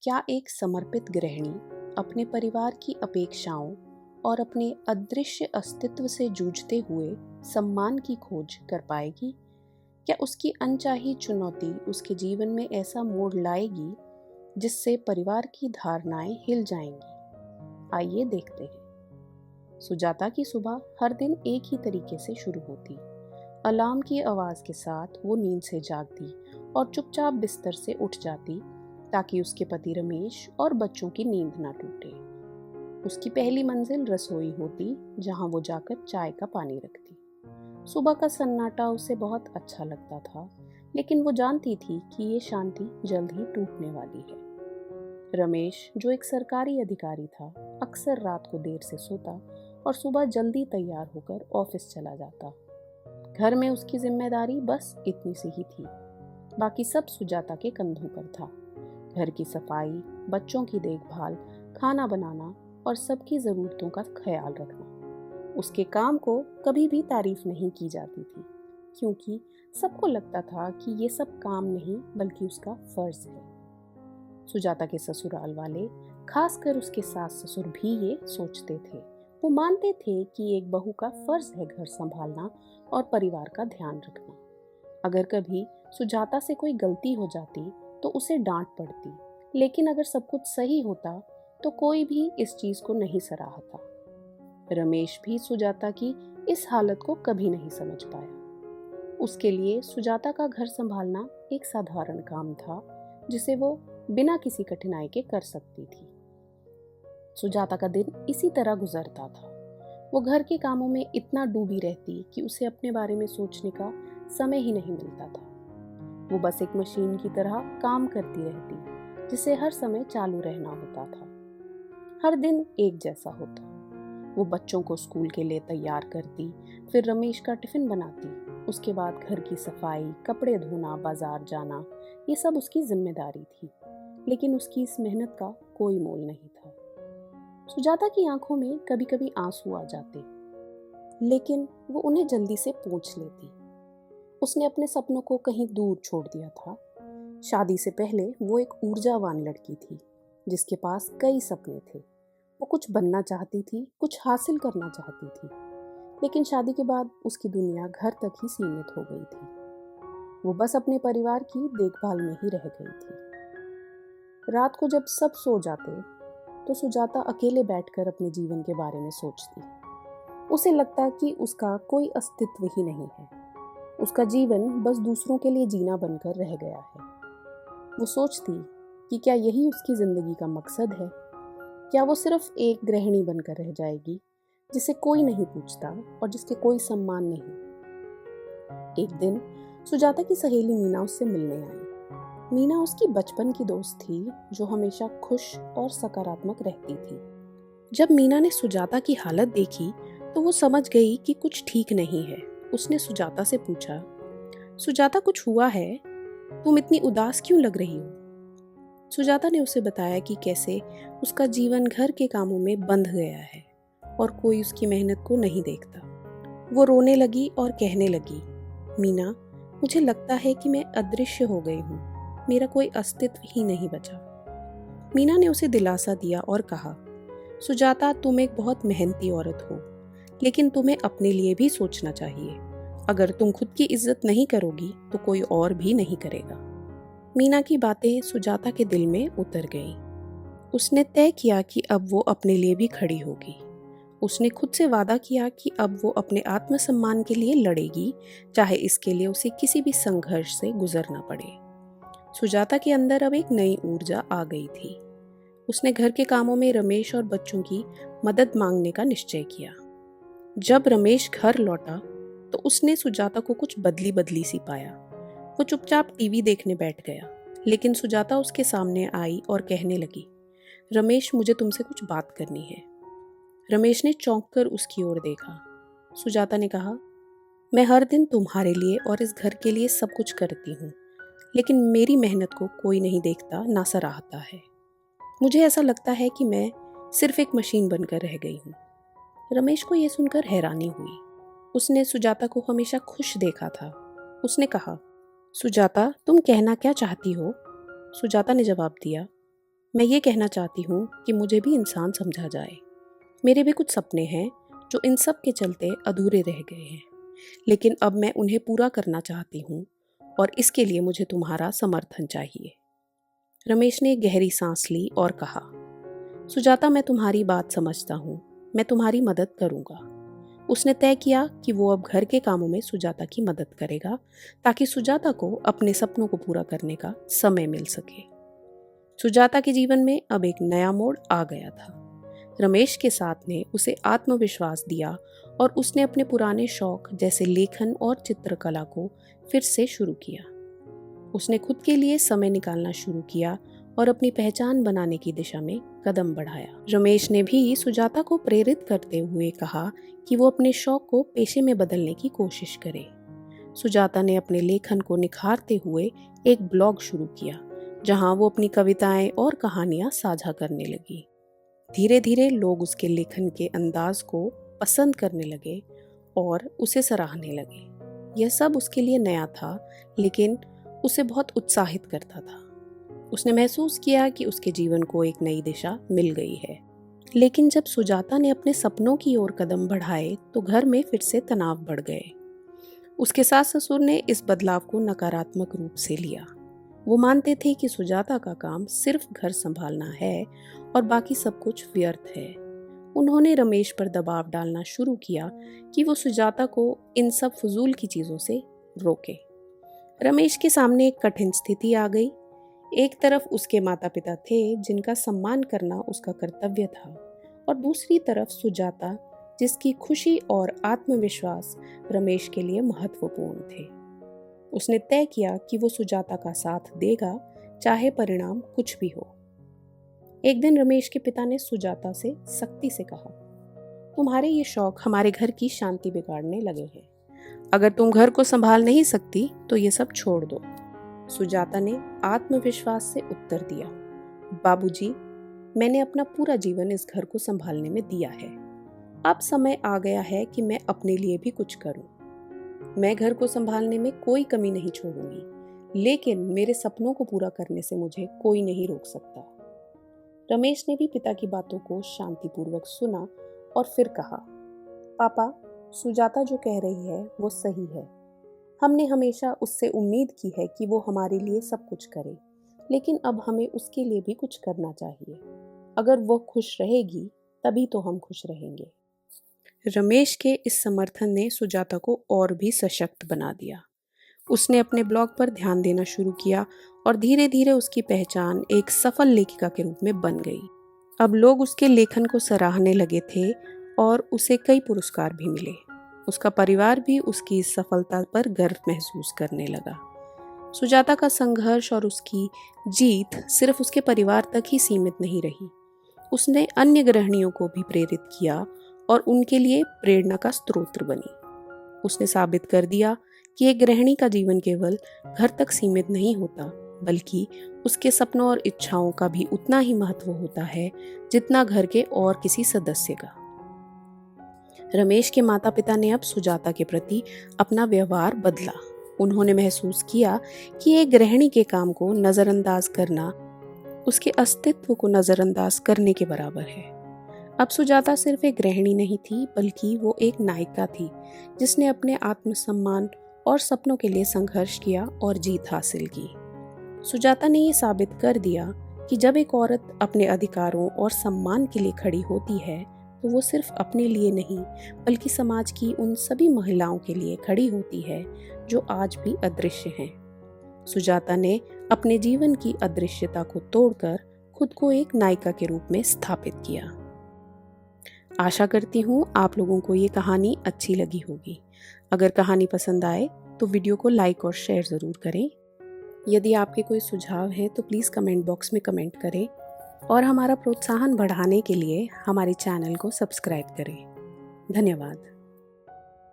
क्या एक समर्पित गृहिणी अपने परिवार की अपेक्षाओं और अपने अदृश्य अस्तित्व से जूझते हुए सम्मान की खोज कर पाएगी? क्या उसकी अनचाही चुनौती उसके जीवन में ऐसा मोड़ लाएगी जिससे परिवार की धारणाएं हिल जाएंगी? आइए देखते हैं। सुजाता की सुबह हर दिन एक ही तरीके से शुरू होती। अलार्म की आवाज के साथ वो नींद से जागती और चुपचाप बिस्तर से उठ जाती ताकि उसके पति रमेश और बच्चों की नींद ना टूटे। उसकी पहली मंजिल रसोई होती, जहां वो जाकर चाय का पानी रखती। सुबह का सन्नाटा उसे बहुत अच्छा लगता था, लेकिन वो जानती थी कि ये शांति जल्द ही टूटने वाली है। रमेश, जो एक सरकारी अधिकारी था, अक्सर रात को देर से सोता और सुबह जल्दी तैयार होकर ऑफिस चला जाता। घर में उसकी जिम्मेदारी बस इतनी सी ही थी। बाकी सब सुजाता के कंधों पर था। घर की सफाई, बच्चों की देखभाल, खाना बनाना और सबकी ज़रूरतों का ख्याल रखना। उसके काम को कभी भी तारीफ नहीं की जाती थी, क्योंकि सबको लगता था कि ये सब काम नहीं बल्कि उसका फर्ज है। सुजाता के ससुराल वाले, खासकर उसके सास ससुर भी ये सोचते थे। वो मानते थे कि एक बहू का फर्ज है घर संभालना और परिवार का ध्यान रखना। अगर कभी सुजाता से कोई गलती हो जाती तो उसे डांट पड़ती, लेकिन अगर सब कुछ सही होता तो कोई भी इस चीज को नहीं सराहता। रमेश भी सुजाता की इस हालत को कभी नहीं समझ पाया। उसके लिए सुजाता का घर संभालना एक साधारण काम था, जिसे वो बिना किसी कठिनाई के कर सकती थी। सुजाता का दिन इसी तरह गुजरता था। वो घर के कामों में इतना डूबी रहती कि उसे अपने बारे में सोचने का समय ही नहीं मिलता था। वो बस एक मशीन की तरह काम करती रहती, जिसे हर समय चालू रहना होता था। हर दिन एक जैसा होता। वो बच्चों को स्कूल के लिए तैयार करती, फिर रमेश का टिफिन बनाती। उसके बाद घर की सफाई, कपड़े धोना, बाजार जाना, ये सब उसकी जिम्मेदारी थी। लेकिन उसकी इस मेहनत का कोई मोल नहीं था। सुजाता की आंखों में कभी कभी आंसू आ जाते, लेकिन वो उन्हें जल्दी से पोंछ लेती। उसने अपने सपनों को कहीं दूर छोड़ दिया था। शादी से पहले वो एक ऊर्जावान लड़की थी, जिसके पास कई सपने थे। वो कुछ बनना चाहती थी, कुछ हासिल करना चाहती थी, लेकिन शादी के बाद उसकी दुनिया घर तक ही सीमित हो गई थी। वो बस अपने परिवार की देखभाल में ही रह गई थी। रात को जब सब सो जाते तो सुजाता अकेले बैठकर अपने जीवन के बारे में सोचती। उसे लगता कि उसका कोई अस्तित्व ही नहीं है। उसका जीवन बस दूसरों के लिए जीना बनकर रह गया है। वो सोचती कि क्या यही उसकी जिंदगी का मकसद है? क्या वो सिर्फ एक गृहिणी बनकर रह जाएगी, जिसे कोई नहीं पूछता और जिसके कोई सम्मान नहीं? एक दिन सुजाता की सहेली मीना उससे मिलने आई। मीना उसकी बचपन की दोस्त थी, जो हमेशा खुश और सकारात्मक रहती थी। जब मीना ने सुजाता की हालत देखी तो वो समझ गई कि कुछ ठीक नहीं है। उसने सुजाता से पूछा, सुजाता, कुछ हुआ है? तुम इतनी उदास क्यों लग रही हो? सुजाता ने उसे बताया कि कैसे उसका जीवन घर के कामों में बंध गया है और कोई उसकी मेहनत को नहीं देखता। वो रोने लगी और कहने लगी, मीना, मुझे लगता है कि मैं अदृश्य हो गई हूँ। मेरा कोई अस्तित्व ही नहीं बचा। मीना ने उसे दिलासा दिया और कहा, सुजाता, तुम एक बहुत मेहनती औरत हो, लेकिन तुम्हें अपने लिए भी सोचना चाहिए। अगर तुम खुद की इज्जत नहीं करोगी तो कोई और भी नहीं करेगा। मीना की बातें सुजाता के दिल में उतर गईं। उसने तय किया कि अब वो अपने लिए भी खड़ी होगी। उसने खुद से वादा किया कि अब वो अपने आत्मसम्मान के लिए लड़ेगी, चाहे इसके लिए उसे किसी भी संघर्ष से गुजरना पड़े। सुजाता के अंदर अब एक नई ऊर्जा आ गई थी। उसने घर के कामों में रमेश और बच्चों की मदद मांगने का निश्चय किया। जब रमेश घर लौटा तो उसने सुजाता को कुछ बदली बदली सी पाया। वो चुपचाप टीवी देखने बैठ गया, लेकिन सुजाता उसके सामने आई और कहने लगी, रमेश, मुझे तुमसे कुछ बात करनी है। रमेश ने चौंक कर उसकी ओर देखा। सुजाता ने कहा, मैं हर दिन तुम्हारे लिए और इस घर के लिए सब कुछ करती हूँ, लेकिन मेरी मेहनत को कोई नहीं देखता, ना सराहता है। मुझे ऐसा लगता है कि मैं सिर्फ एक मशीन बनकर रह गई हूँ। रमेश को यह सुनकर हैरानी हुई। उसने सुजाता को हमेशा खुश देखा था। उसने कहा, सुजाता, तुम कहना क्या चाहती हो? सुजाता ने जवाब दिया, मैं ये कहना चाहती हूँ कि मुझे भी इंसान समझा जाए। मेरे भी कुछ सपने हैं जो इन सब के चलते अधूरे रह गए हैं, लेकिन अब मैं उन्हें पूरा करना चाहती हूँ और इसके लिए मुझे तुम्हारा समर्थन चाहिए। रमेश ने गहरी सांस ली और कहा, सुजाता, मैं तुम्हारी बात समझता हूँ, मैं तुम्हारी मदद करूँगा। उसने तय किया कि वो अब घर के कामों में सुजाता की मदद करेगा ताकि सुजाता को अपने सपनों को पूरा करने का समय मिल सके। सुजाता के जीवन में अब एक नया मोड़ आ गया था। रमेश के साथ ने उसे आत्मविश्वास दिया और उसने अपने पुराने शौक जैसे लेखन और चित्रकला को फिर से शुरू किया। उसने खुद के लिए समय निकालना शुरू किया और अपनी पहचान बनाने की दिशा में कदम बढ़ाया। रमेश ने भी सुजाता को प्रेरित करते हुए कहा कि वो अपने शौक को पेशे में बदलने की कोशिश करे। सुजाता ने अपने लेखन को निखारते हुए एक ब्लॉग शुरू किया, जहां वो अपनी कविताएं और कहानियां साझा करने लगी। धीरे धीरे लोग उसके लेखन के अंदाज को पसंद करने लगे और उसे सराहने लगे। यह सब उसके लिए नया था, लेकिन उसे बहुत उत्साहित करता था। उसने महसूस किया कि उसके जीवन को एक नई दिशा मिल गई है। लेकिन जब सुजाता ने अपने सपनों की ओर कदम बढ़ाए तो घर में फिर से तनाव बढ़ गए। उसके सास ससुर ने इस बदलाव को नकारात्मक रूप से लिया। वो मानते थे कि सुजाता का काम सिर्फ घर संभालना है और बाकी सब कुछ व्यर्थ है। उन्होंने रमेश पर दबाव डालना शुरू किया कि वो सुजाता को इन सब फजूल की चीज़ों से रोके। रमेश के सामने एक कठिन स्थिति आ गई। एक तरफ उसके माता पिता थे जिनका सम्मान करना उसका कर्तव्य था, और दूसरी तरफ सुजाता जिसकी खुशी और आत्मविश्वास रमेश के लिए महत्वपूर्ण थे। उसने तय किया कि वो सुजाता का साथ देगा, चाहे परिणाम कुछ भी हो। एक दिन रमेश के पिता ने सुजाता से सख्ती से कहा, तुम्हारे ये शौक हमारे घर की शांति बिगाड़ने लगे हैं। अगर तुम घर को संभाल नहीं सकती तो ये सब छोड़ दो। सुजाता ने आत्मविश्वास से उत्तर दिया, बाबूजी, मैंने अपना पूरा जीवन इस घर को संभालने में दिया है। अब समय आ गया है कि मैं अपने लिए भी कुछ करूं। मैं घर को संभालने में कोई कमी नहीं छोड़ूंगी, लेकिन मेरे सपनों को पूरा करने से मुझे कोई नहीं रोक सकता। रमेश ने भी पिता की बातों को शांतिपूर्वक सुना और फिर कहा, पापा, सुजाता जो कह रही है वो सही है। हमने हमेशा उससे उम्मीद की है कि वो हमारे लिए सब कुछ करे, लेकिन अब हमें उसके लिए भी कुछ करना चाहिए। अगर वो खुश रहेगी तभी तो हम खुश रहेंगे। रमेश के इस समर्थन ने सुजाता को और भी सशक्त बना दिया। उसने अपने ब्लॉग पर ध्यान देना शुरू किया और धीरे धीरे उसकी पहचान एक सफल लेखिका के रूप में बन गई। अब लोग उसके लेखन को सराहने लगे थे और उसे कई पुरस्कार भी मिले। उसका परिवार भी उसकी इस सफलता पर गर्व महसूस करने लगा। सुजाता का संघर्ष और उसकी जीत सिर्फ उसके परिवार तक ही सीमित नहीं रही। उसने अन्य गृहिणियों को भी प्रेरित किया और उनके लिए प्रेरणा का स्रोत बनी। उसने साबित कर दिया कि एक गृहिणी का जीवन केवल घर तक सीमित नहीं होता, बल्कि उसके सपनों और इच्छाओं का भी उतना ही महत्व होता है जितना घर के और किसी सदस्य का। रमेश के माता पिता ने अब सुजाता के प्रति अपना व्यवहार बदला। उन्होंने महसूस किया कि एक गृहिणी के काम को नजरअंदाज करना उसके अस्तित्व को नजरअंदाज करने के बराबर है। अब सुजाता सिर्फ एक गृहिणी नहीं थी, बल्कि वो एक नायिका थी जिसने अपने आत्मसम्मान और सपनों के लिए संघर्ष किया और जीत हासिल की। सुजाता ने ये साबित कर दिया कि जब एक औरत अपने अधिकारों और सम्मान के लिए खड़ी होती है तो वो सिर्फ अपने लिए नहीं, बल्कि समाज की उन सभी महिलाओं के लिए खड़ी होती है जो आज भी अदृश्य हैं। सुजाता ने अपने जीवन की अदृश्यता को तोड़कर खुद को एक नायिका के रूप में स्थापित किया। आशा करती हूँ आप लोगों को ये कहानी अच्छी लगी होगी। अगर कहानी पसंद आए तो वीडियो को लाइक और शेयर ज़रूर करें। यदि आपके कोई सुझाव हैं तो प्लीज़ कमेंट बॉक्स में कमेंट करें और हमारा प्रोत्साहन बढ़ाने के लिए हमारे चैनल को सब्सक्राइब करें। धन्यवाद।